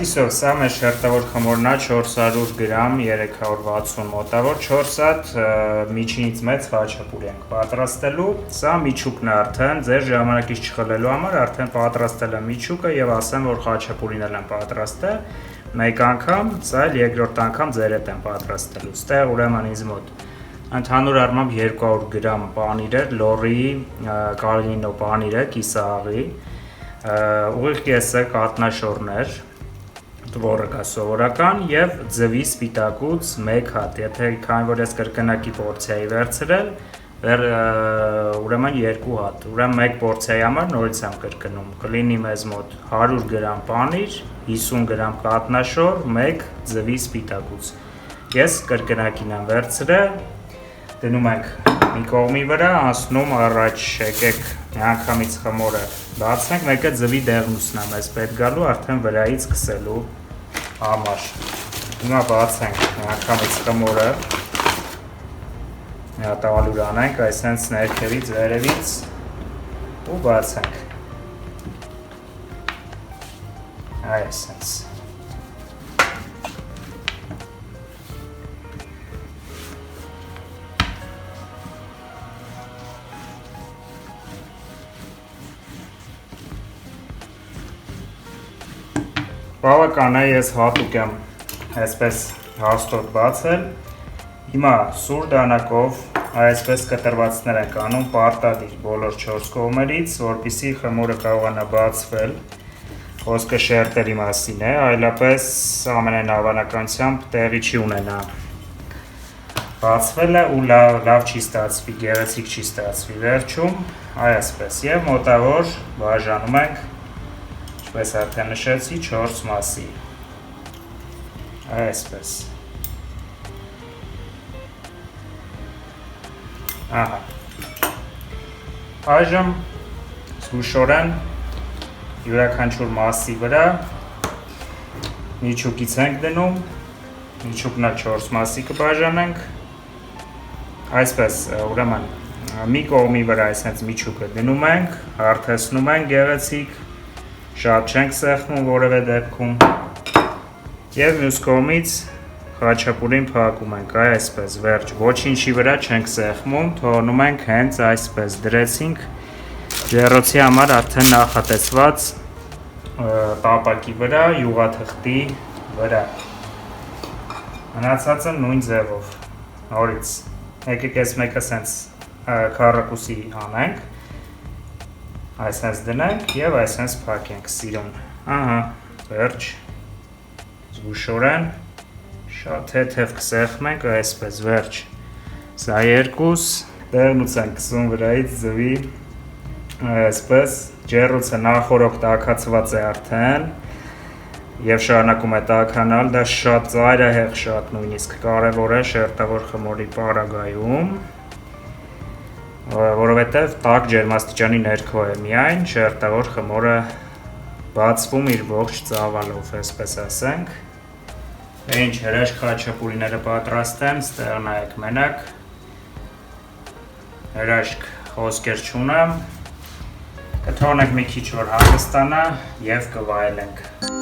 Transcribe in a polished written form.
Այսպիսով, սա մեր շերտավոր խմորն է 400 գրամ, 360 մոտավոր 4 հատ միջինից մեծ խաչապուր ենք պատրաստելու։ Սա միջուկն է արդեն, ձեր ժամանակից չխլելու համար արդեն պատրաստել եմ միջուկը եւ ասեմ, որ խաչապուրին էլ եմ պատրաստել մեկ անգամ, սա էլ երկրորդ անգամ ձեր հետ եմ պատրաստելու։ Ստեղ ուրեմն ինձ մոտ ընդհանուր առմամբ 200 գրամ պանիր է, լորի կալինո պանիր է, կիսաղի, ուղիղ կեսը կատնաշորներ, տվորը կա սովորական եւ ձվի սպիտակուց 1 հատ, եթե քանի որ ես կրկնակի պորցիայի վերցրել, ուրեմն 2 հատ, ուրեմն 1 պորցիայի համար նորից եմ կրկնում, կլինի մեզ մոտ 100 գրամ պանիր, 50 գրամ կատնաշոր, 1 ձվի սպիտակուց։ Ես կրկնակին եմ վերցրել, դնում ենք մի կողմի վրա, անցնում առաջ, եկեք մի անգամից խմորը բացենք, մեկը ձվի դեղնուսն է մեզ պետք գալու արդեն վրայից սկսելու համար։ Հիմա բացենք մի անգամից խմորը, մի հատ ալյուր անենք, այսենց ներքևից, վերևից ու բացենք։ Այսենց։ Բավական է, ես հատուկ եմ այսպես հաստոտ բացել, հիմա սուր դանակով այսպես կտրվածքներ ենք անում պարտադիր բոլոր 4 կողմերից, որպեսզի խմորը կարողանա բացվել, խոսքը շերտերի մասին է, այլապես ամենայն հավանականությամբ տեղի չի ունենա։ Բացվել է ու լավ չի ստացվի, գեղեցիկ չի ստացվի վերջում, այսպես եւ մոտավոր բաժանում ենք Պես արդեն նշեցի 4 մասի, այսպես, ահա, այժմ զգուշորեն յուրաքանչյուր մասի վրա միջուկից ենք դնում, միջուկն 4 մասի կբաժանենք, այսպես ուրեմն մի կողմի վրա այսպես միջուկը դնում ենք, հարթեցնում ենք գեղեցիկ, շատ չենք սեղմում որևէ դեպքում եւ մյուս կողմից խաչապուրին փակում ենք այսպես վերջ ոչինչի վրա չենք սեղմում թողնում ենք հենց այսպես դրեցինք ջեռոցի համար արդեն նախատեսված տապակի վրա յուղաթղթի վրա մնացածը նույն ձևով նորից եկեք այս մեկը սենց քառակուսի անենք այսպես դնենք եւ այսպես փակենք սիրուն, ահա, վերջ, զգուշորեն, շատ թեթև կսեղմենք, այսպես վերջ, սա երկուս, դեղնուց ենք կսում վրայից ձվի, այսպես, ջեռոցը նախորոք տաքացված է արդեն եւ շարունակում է տաքանալ, դա շատ ծայրահեղ շատ նույնիսկ կարեւոր է շերտավոր խմորի պարագայում որովհետև տաք ջերմաստիճանի ներքո է միայն շերտավոր խմորը բացվում իր ողջ ծավալով, այսպես ասենք։ Ինչ հրաշք խաչապուրիները պատրաստեմ, ստեղ նայեք մենակ, հրաշք խոսքեր չունեմ, կթողնենք մի քիչ որ հանգստանա և կվայելենք։